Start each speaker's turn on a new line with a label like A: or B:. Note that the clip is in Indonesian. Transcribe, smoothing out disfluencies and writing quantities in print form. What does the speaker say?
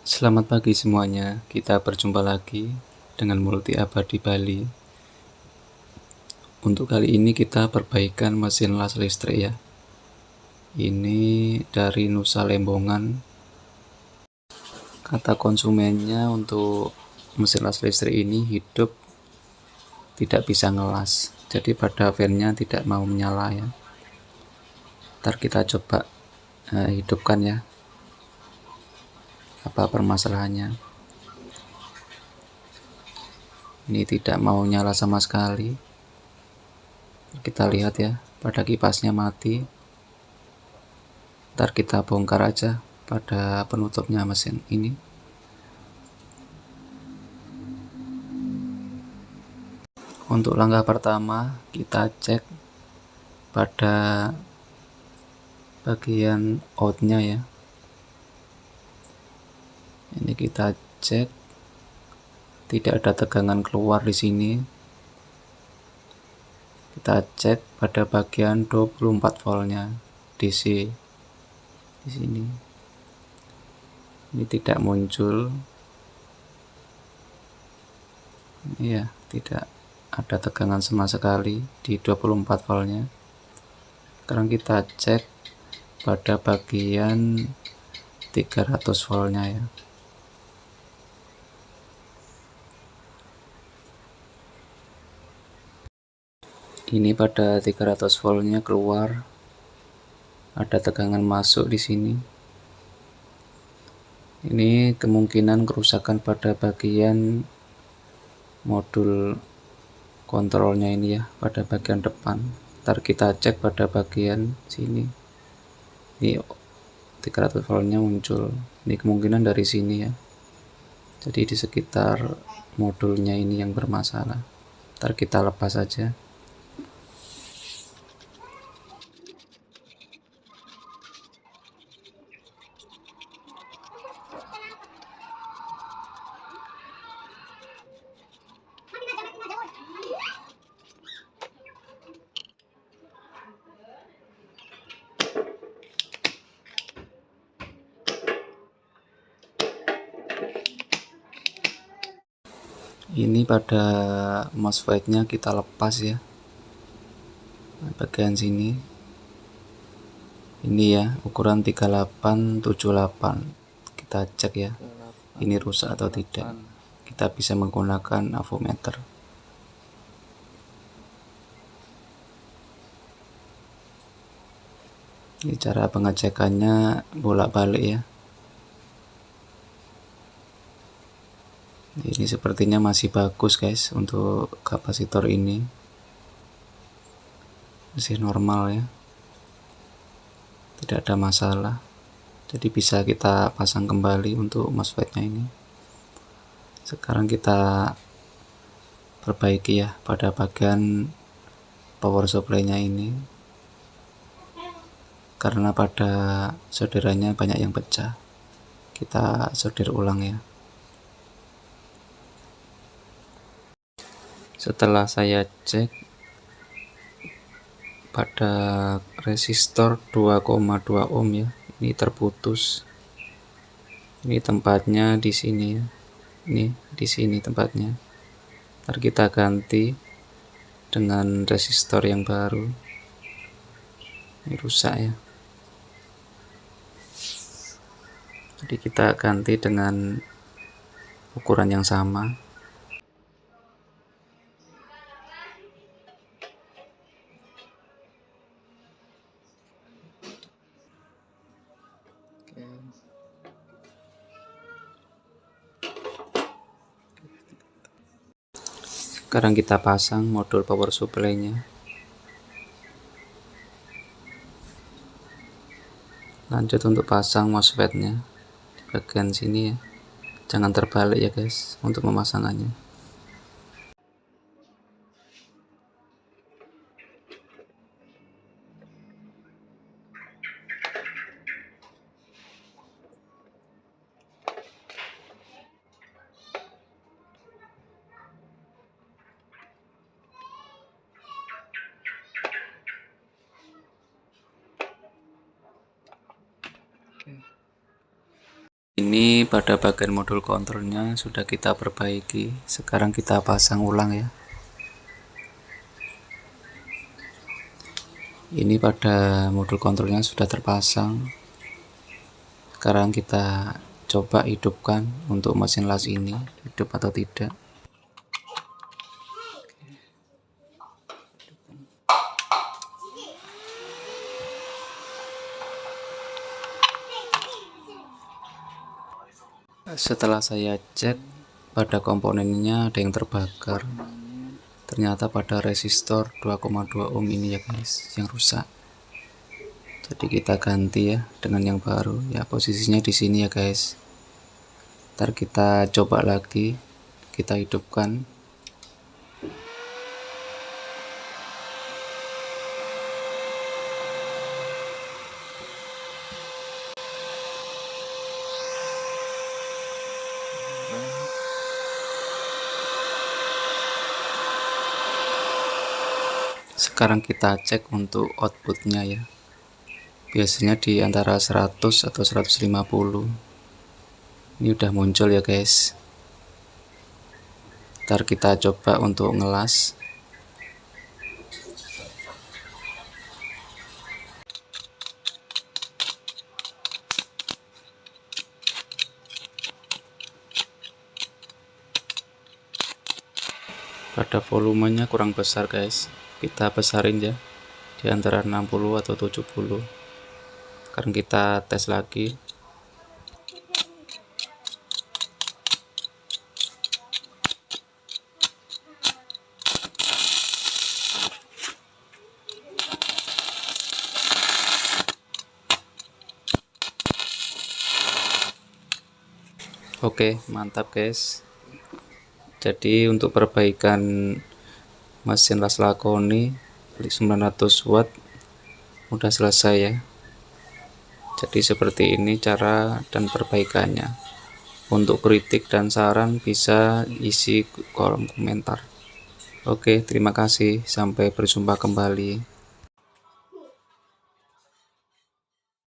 A: Selamat pagi semuanya, kita berjumpa lagi dengan Multi Abadi Bali. Untuk kali ini kita perbaikan mesin las listrik ya. Ini dari Nusa Lembongan. Kata konsumennya untuk mesin las listrik ini hidup tidak bisa ngelas, jadi pada fan-nya tidak mau menyala ya. Ntar kita coba hidupkan ya, apa permasalahannya. Ini tidak mau nyala sama sekali. Kita lihat ya, pada kipasnya mati. Ntar kita bongkar aja pada penutupnya mesin ini. Untuk langkah pertama, kita cek pada bagian outnya ya. Ini kita cek, tidak ada tegangan keluar di sini. Kita cek pada bagian 24 voltnya DC di sini. Ini tidak muncul. Iya, tidak ada tegangan sama sekali di 24 voltnya. Sekarang kita cek pada bagian 300 voltnya ya. Ini pada 300 voltnya keluar, ada tegangan masuk di sini. Ini kemungkinan kerusakan pada bagian modul kontrolnya ini ya, pada bagian depan. Ntar kita cek pada bagian sini. Ini 300 voltnya muncul. Ini kemungkinan dari sini ya. Jadi di sekitar modulnya ini yang bermasalah. Ntar kita lepas aja. Ini pada MOSFET-nya kita lepas ya, bagian sini. Ini ya, ukuran 3878. Kita cek ya, ini rusak atau tidak. Kita bisa menggunakan avometer. Ini cara pengecekannya bolak-balik ya. Ini sepertinya masih bagus guys untuk kapasitor ini, masih normal ya, tidak ada masalah. Jadi bisa kita pasang kembali untuk MOSFET-nya ini. Sekarang kita perbaiki ya pada bagian power supply-nya ini, karena pada solderannya banyak yang pecah. Kita solder ulang ya. Setelah saya cek pada resistor 2,2 ohm ya, ini terputus. Ini tempatnya di sini ya. Ini di sini tempatnya. Ntar kita ganti dengan resistor yang baru. Ini rusak ya. Jadi kita ganti dengan ukuran yang sama. Sekarang kita pasang modul power supply-nya. Lanjut untuk pasang MOSFET-nya di bagian sini ya. Jangan terbalik ya guys untuk pemasangannya. Ini pada bagian modul kontrolnya sudah kita perbaiki. Sekarang kita pasang ulang ya. Ini pada modul kontrolnya sudah terpasang. Sekarang kita coba hidupkan untuk mesin las ini, hidup atau tidak. Setelah saya cek, pada komponennya ada yang terbakar. Ternyata pada resistor 2,2 ohm ini ya guys, yang rusak. Jadi kita ganti ya dengan yang baru. Ya posisinya di sini ya guys. Ntar kita coba lagi, kita hidupkan. Sekarang kita cek untuk outputnya ya. Biasanya di antara 100 atau 150. Ini udah muncul ya guys. Ntar kita coba untuk ngelas. Pada volumenya kurang besar guys. Kita besarin ya, di antara 60 atau 70. Sekarang kita tes lagi. Oke, mantap guys. Jadi untuk perbaikan mesin las Lakoni 900 watt udah selesai ya. Jadi seperti ini cara dan perbaikannya. Untuk kritik dan saran bisa isi kolom komentar. Oke, terima kasih. Sampai berjumpa kembali.